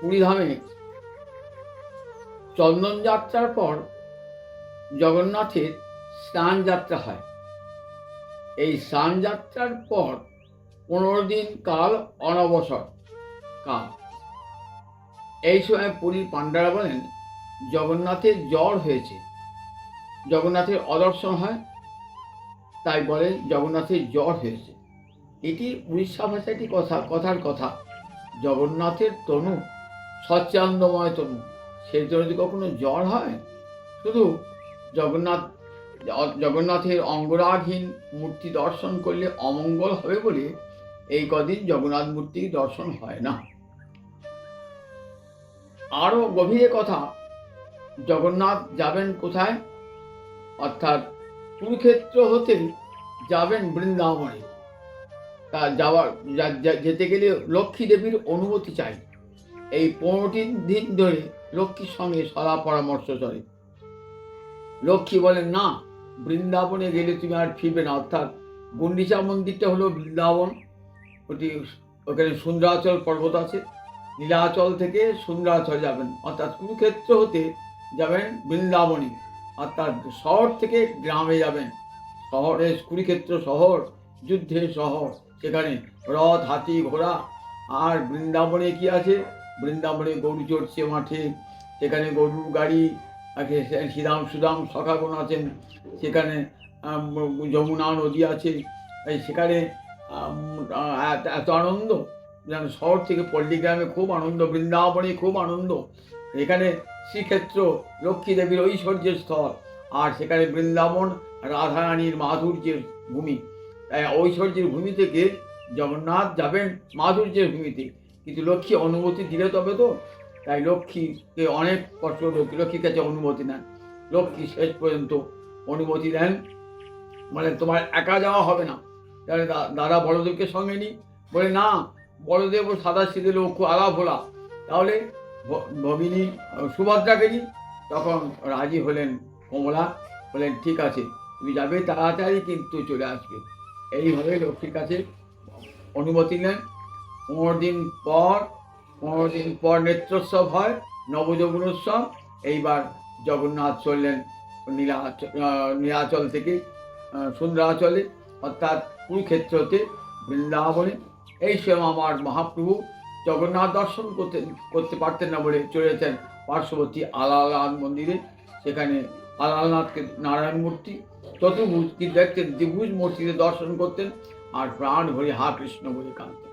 পুরীধামে চন্দন যাত্রার পর জগন্নাথের স্নান যাত্রা হয়। এই স্নান যাত্রার পর 15 দিন কাল অনবসর কাল। এই সময় পুরীর পাণ্ডারা বলেন জগন্নাথের জ্বর হয়েছে, জগন্নাথের অদর্শন হয়, তাই বলেন জগন্নাথের জ্বর হয়েছে। এটি উড়িষ্যা ভাষায় একটি কথার কথা। জগন্নাথের তনু সচ্চিদানন্দময় তনু, সেই জন্য যদি কখনো জ্বর হয়, শুধু জগন্নাথের অঙ্গরাগহীন মূর্তি দর্শন করলে অমঙ্গল হবে বলে এই কদিন জগন্নাথ মূর্তি দর্শন হয় না। আরো গভীরে কথা, জগন্নাথ যাবেন কোথায়? অর্থাৎ কুরুক্ষেত্র হতে যাবেন বৃন্দাবনে। তা যেতে গেলে লক্ষ্মী দেবীর অনুমতি চাই। এই 15 দিন ধরে লক্ষ্মীর সঙ্গে সদা পরামর্শ চলে। লক্ষ্মী বলেন না, বৃন্দাবনে গেলে তুমি আর ফিরবে না। অর্থাৎ গুন্ডিচা মন্দিরটা হলো বৃন্দাবন, ওখানে সুন্দরাচল পর্বত আছে। নীলাচল থেকে সুন্দরাচল যাবেন, অর্থাৎ কুরুক্ষেত্র হতে যাবেন বৃন্দাবনে, অর্থাৎ শহর থেকে গ্রামে যাবেন। শহরে কুরুক্ষেত্র শহর যুদ্ধের শহর, সেখানে রথ, হাতি, ঘোড়া। আর বৃন্দাবনে কি আছে? বৃন্দাবনে গরু চড়ছে মাঠে, সেখানে গরুর গাড়ি আছে, শ্রীরাম সুদাম সখাগণ আছেন, সেখানে যমুনা নদী আছে। সেখানে এত আনন্দ যেন শহর থেকে পল্লীগ্রামে খুব আনন্দ, বৃন্দাবনে খুব আনন্দ। এখানে শ্রীক্ষেত্র লক্ষ্মী দেবীর ঐশ্বর্যের স্থল, আর সেখানে বৃন্দাবন রাধারানীর মাধুর্যের ভূমি। তাই ঐশ্বর্যের ভূমি থেকে জগন্নাথ যাবেন মাধুর্যের ভূমিতে, কিন্তু লক্ষ্মী অনুমতি দিলে তবে তো। তাই লক্ষ্মীকে অনেক কষ্ট, লক্ষ্মীর কাছে অনুমতি নেন। লক্ষ্মী শেষ পর্যন্ত অনুমতি দেন, মানে তোমার একা যাওয়া হবে না। তাহলে দাদা বড়দেবকে সঙ্গে নিই, বলে না, বড়দেব ও সাদা সিধে লোক খুব আলাপ ভোলা, তাহলে ভগিনী সুভদ্রাকে নিই। তখন রাজি হলেন কমলা, বলেন ঠিক আছে, তুমি যাবে, তাড়াতাড়ি কিন্তু চলে আসবে। এইভাবে লক্ষ্মীর কাছে অনুমতি নেন। 15 দিন পর নেত্রোৎসব হয়, নবযৌবনোৎসব। এইবার জগন্নাথ চললেন নীলাচল থেকে সুন্দরাচলে, অর্থাৎ কুরুক্ষেত্রতে বৃন্দাবনে। এই সময় আমার মহাপ্রভু জগন্নাথ দর্শন করতে পারতেন না বলে চলেছেন পার্শ্ববর্তী আলালনাথ মন্দিরে। সেখানে আলালনাথকে নারায়ণ মূর্তি, চতুর্ভুজ কি দেখতেন, দ্বিভুজ মূর্তিতে দর্শন করতেন, আর প্রাণ ভরে হা কৃষ্ণ বলে কাঁদতেন।